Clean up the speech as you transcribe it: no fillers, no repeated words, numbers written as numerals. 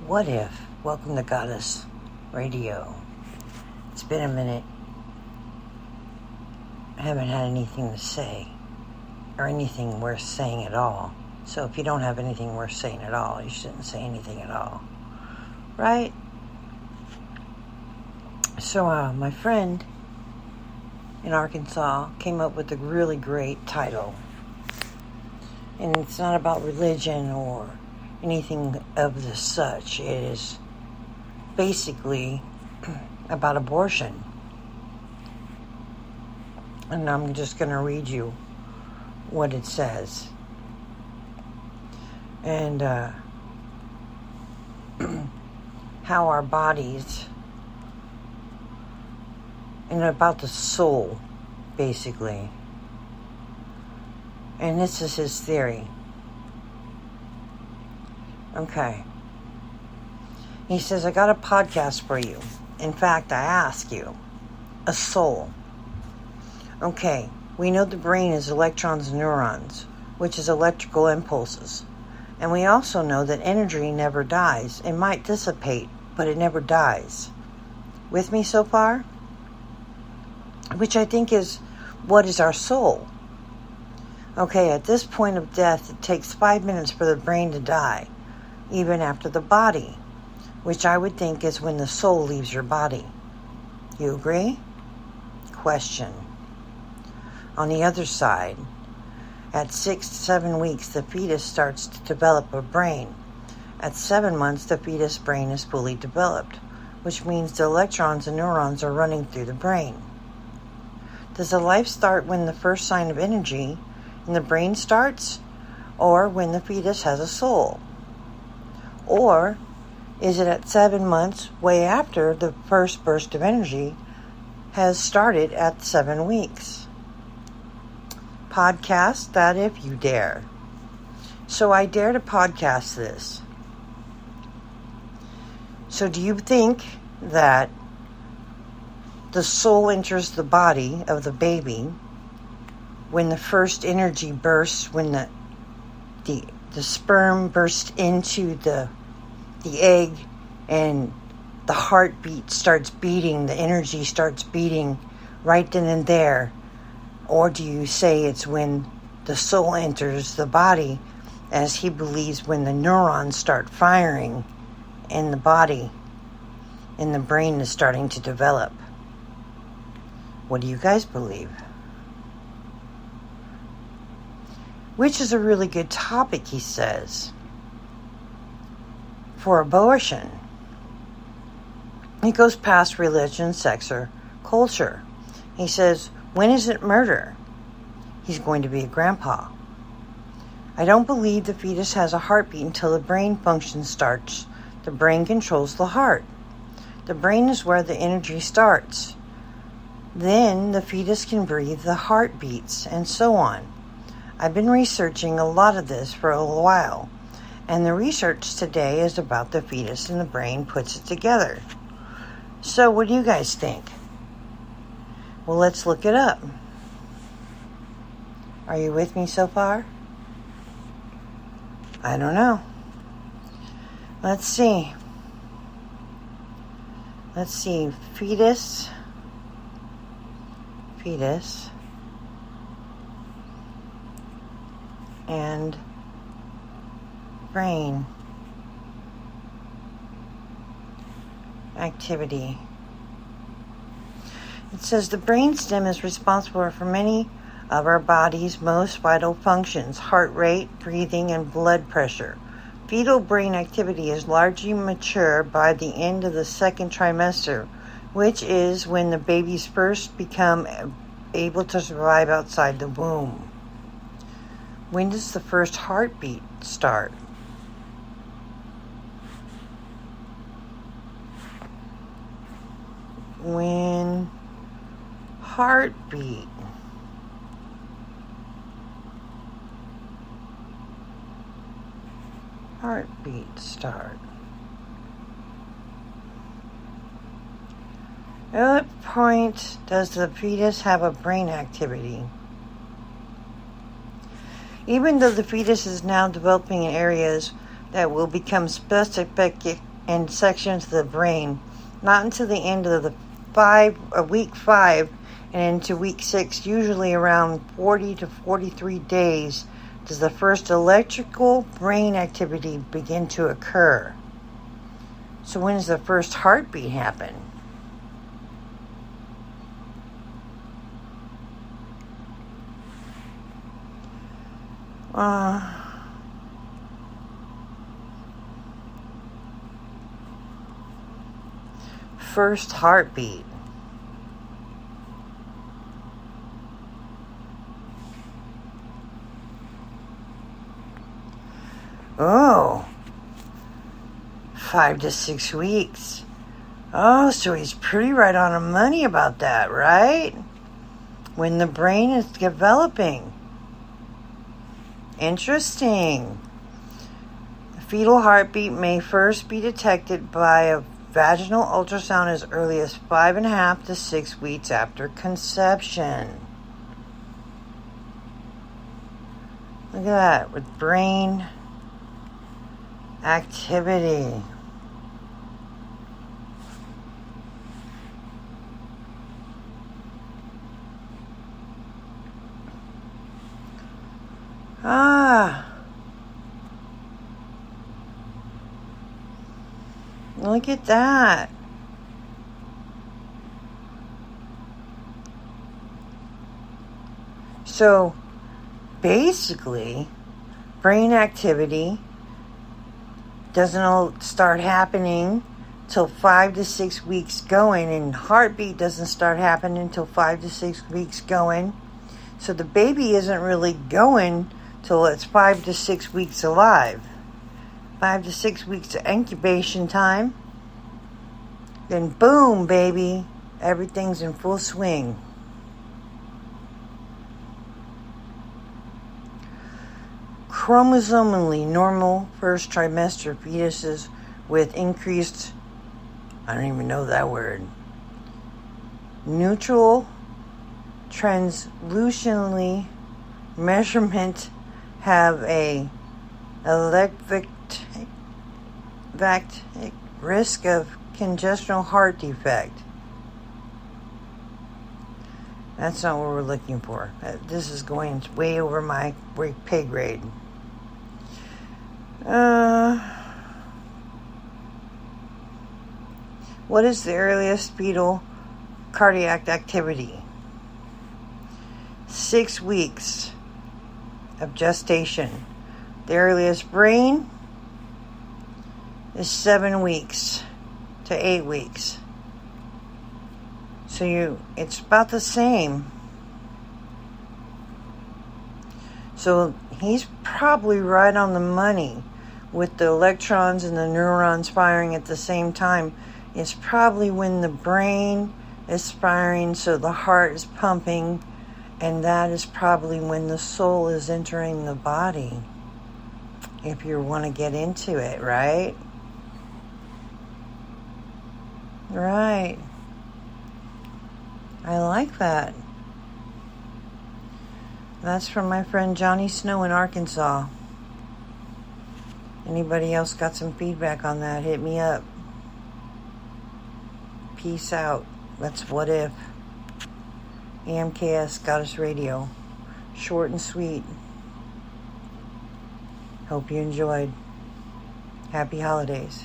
What if? Welcome to Goddess Radio. It's been a minute. I haven't had anything to say, or anything worth saying at all. So if you don't have anything worth saying at all, you shouldn't say anything at all. Right? So my friend in Arkansas came up with a really great title. And it's not about religion or anything of the such. It is basically about abortion. And I'm just going to read you what it says. And how our bodies, and about the soul, basically. And this is his theory. Okay. He says, I got a podcast for you. In fact, I ask you, a soul. Okay, we know the brain is electrons and neurons, which is electrical impulses. And we also know that energy never dies. It might dissipate, but it never dies. With me so far? Which I think is what is our soul. Okay, at this point of death, it takes 5 minutes for the brain to die, even after the body, which I would think is when the soul leaves your body. You agree? Question. On the other side, at 6 to 7 weeks, the fetus starts to develop a brain. At 7 months, the fetus brain is fully developed, which means the electrons and neurons are running through the brain. Does the life start when the first sign of energy in the brain starts, or when the fetus has a soul? Or is it at 7 months, way after the first burst of energy has started at 7 weeks? Podcast that if you dare. So I dare to podcast this. So do you think that the soul enters the body of the baby when the first energy bursts, when the sperm bursts into the egg and the heartbeat starts beating, the energy starts beating right then and there? Or do you say it's when the soul enters the body, as he believes when the neurons start firing in the body and the brain is starting to develop? What do you guys believe? Which is a really good topic, he says, for abortion. He goes past religion, sex, or culture. He says, when is it murder? He's going to be a grandpa. I don't believe the fetus has a heartbeat until the brain function starts. The brain controls the heart. The brain is where the energy starts. Then the fetus can breathe, the heart beats, and so on. I've been researching a lot of this for a while, and the research today is about the fetus and the brain puts it together. So what do you guys think? Well, let's look it up. Are you with me so far? I don't know. Let's see. Fetus. And brain activity. It says the brainstem is responsible for many of our body's most vital functions: heart rate, breathing, and blood pressure. Fetal brain activity is largely mature by the end of the second trimester, which is when the babies first become able to survive outside the womb. When does the first heartbeat start? When heartbeat start. At what point does the fetus have a brain activity? Even though the fetus is now developing in areas that will become specific and sections of the brain. Not until the end of the week 5 and into week 6, usually around 40 to 43 days, does the first electrical brain activity begin to occur. So when does the first heartbeat happen? First heartbeat. Oh, 5 to 6 weeks. Oh, so he's pretty right on the money about that, right? When the brain is developing. Interesting. The fetal heartbeat may first be detected by a vaginal ultrasound as early as 5.5 to 6 weeks after conception. Look at that, with brain activity. Look at that. So, basically, brain activity doesn't start happening till 5 to 6 weeks going, and heartbeat doesn't start happening until 5 to 6 weeks going. So the baby isn't really going till it's 5 to 6 weeks alive. 5 to 6 weeks of incubation time. Then boom, baby, everything's in full swing. Chromosomally normal first trimester fetuses with increased, I don't even know that word, neutral translucency measurement have a electric risk of congenital heart defect. That's not what we're looking for. This is going way over my pay grade. What is the earliest fetal cardiac activity? 6 weeks of gestation. The earliest brain is 7 weeks to 8 weeks. So it's about the same. So he's probably right on the money with the electrons and the neurons firing at the same time. It's probably when the brain is firing, so the heart is pumping, and that is probably when the soul is entering the body. If you want to get into it, right? Right. I like that. That's from my friend Johnny Snow in Arkansas. Anybody else got some feedback on that? Hit me up. Peace out. That's What If. AMKS Goddess Radio. Short and sweet. Hope you enjoyed. Happy holidays.